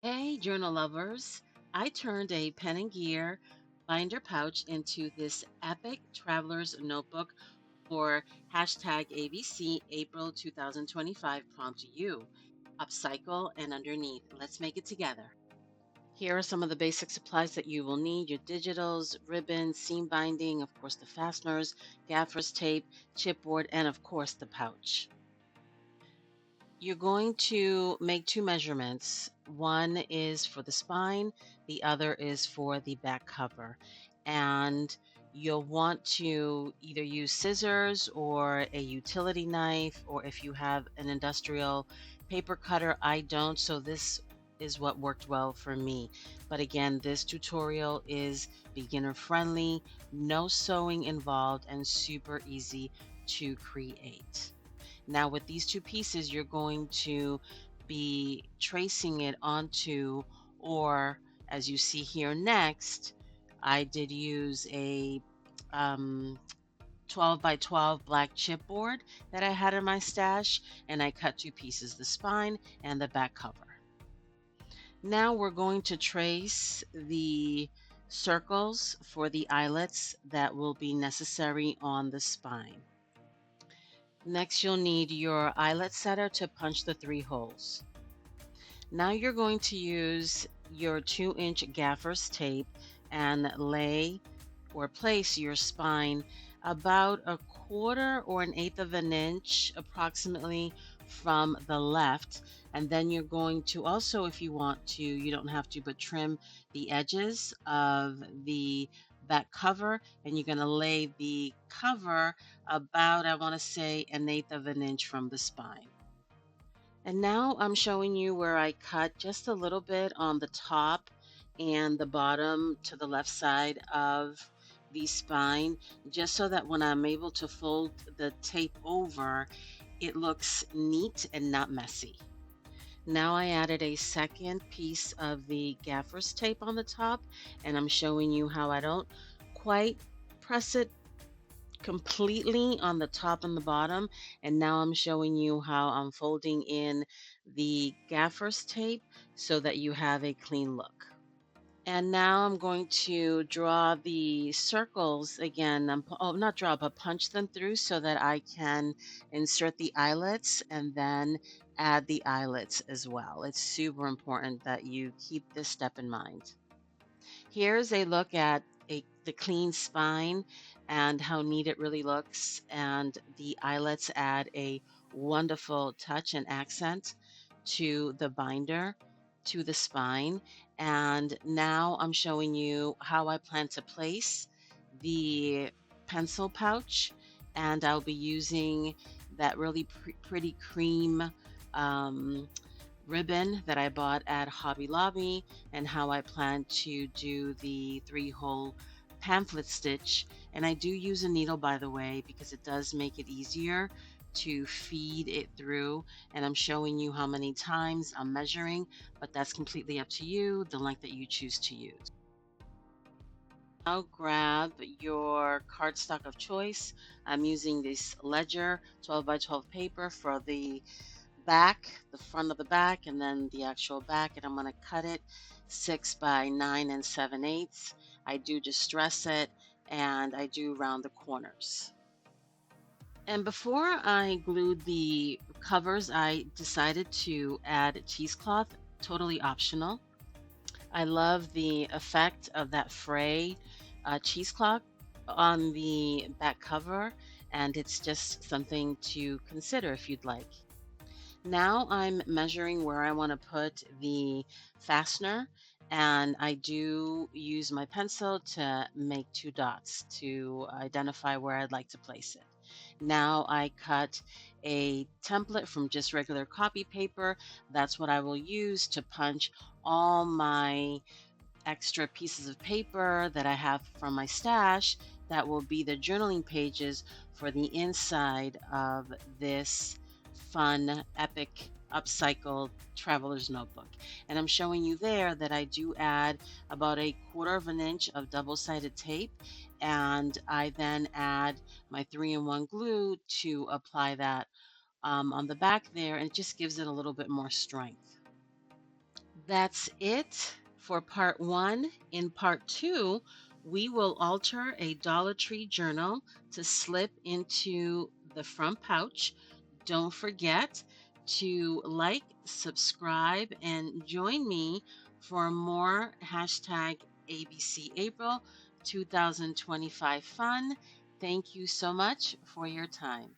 Hey, journal lovers. I turned a pen and gear binder pouch into this epic traveler's notebook for hashtag ABC April 2025 prompt you. Upcycle and underneath. Let's make it together. Here are some of the basic supplies that you will need: your digitals, ribbon, seam binding, of course, the fasteners, gaffer's tape, chipboard, and of course, the pouch. You're going to make two measurements. One is for the spine, the other is for the back cover. And you'll want to either use scissors or a utility knife, or if you have an industrial paper cutter. I don't, so this is what worked well for me. But again, this tutorial is beginner friendly, no sewing involved, and super easy to create. Now with these two pieces, you're going to be tracing it onto, or as you see here next, I did use a um, 12 by 12 black chipboard that I had in my stash, and I cut two pieces, the spine and the back cover. Now we're going to trace the circles for the eyelets that will be necessary on the spine. Next, you'll need your eyelet setter to punch the three holes. Now you're going to use your 2-inch gaffer's tape and lay or place your spine about a quarter or an eighth of an inch approximately from the left. And then you're going to also, if you want to, you don't have to, but trim the edges of the back cover, and you're going to lay the cover about, I want to say, an eighth of an inch from the spine. And now I'm showing you where I cut just a little bit on the top and the bottom to the left side of the spine, just so that when I'm able to fold the tape over, it looks neat and not messy. Now I added a second piece of the gaffer's tape on the top, and I'm showing you how I don't quite press it completely on the top and the bottom. And now I'm showing you how I'm folding in the gaffer's tape so that you have a clean look. And now I'm going to draw the circles again. Oh, not draw, but punch them through so that I can insert the eyelets and then add the eyelets as well. It's super important that you keep this step in mind. Here's a look at the clean spine and how neat it really looks. And the eyelets add a wonderful touch and accent to the binder, to the spine. And now I'm showing you how I plan to place the pencil pouch. And I'll be using that really pretty cream um, ribbon that I bought at Hobby Lobby, and how I plan to do the three-hole pamphlet stitch. And I do use a needle, by the way, because it does make it easier to feed it through. And I'm showing you how many times I'm measuring, but that's completely up to you, the length that you choose to use. Now grab your cardstock of choice. I'm using this Ledger 12 by 12 paper for the back, the front of the back, and then the actual back. And I'm going to cut it 6 by 9 and 7/8. I do distress it, and I do round the corners. And before I glued the covers, I decided to add cheesecloth, totally optional. I love the effect of that fray cheesecloth on the back cover, and it's just something to consider if you'd like. Now I'm measuring where I want to put the fastener, and I do use my pencil to make two dots to identify where I'd like to place it. Now I cut a template from just regular copy paper. That's what I will use to punch all my extra pieces of paper that I have from my stash. That will be the journaling pages for the inside of this fun, epic, upcycled traveler's notebook. And I'm showing you there that I do add about a quarter of an inch of double-sided tape, and I then add my 3-in-1 glue to apply that on the back there, and it just gives it a little bit more strength. That's it for part one. In part two, we will alter a Dollar Tree journal to slip into the front pouch. Don't forget to like, subscribe, and join me for more hashtag ABC April 2025 fun. Thank you so much for your time.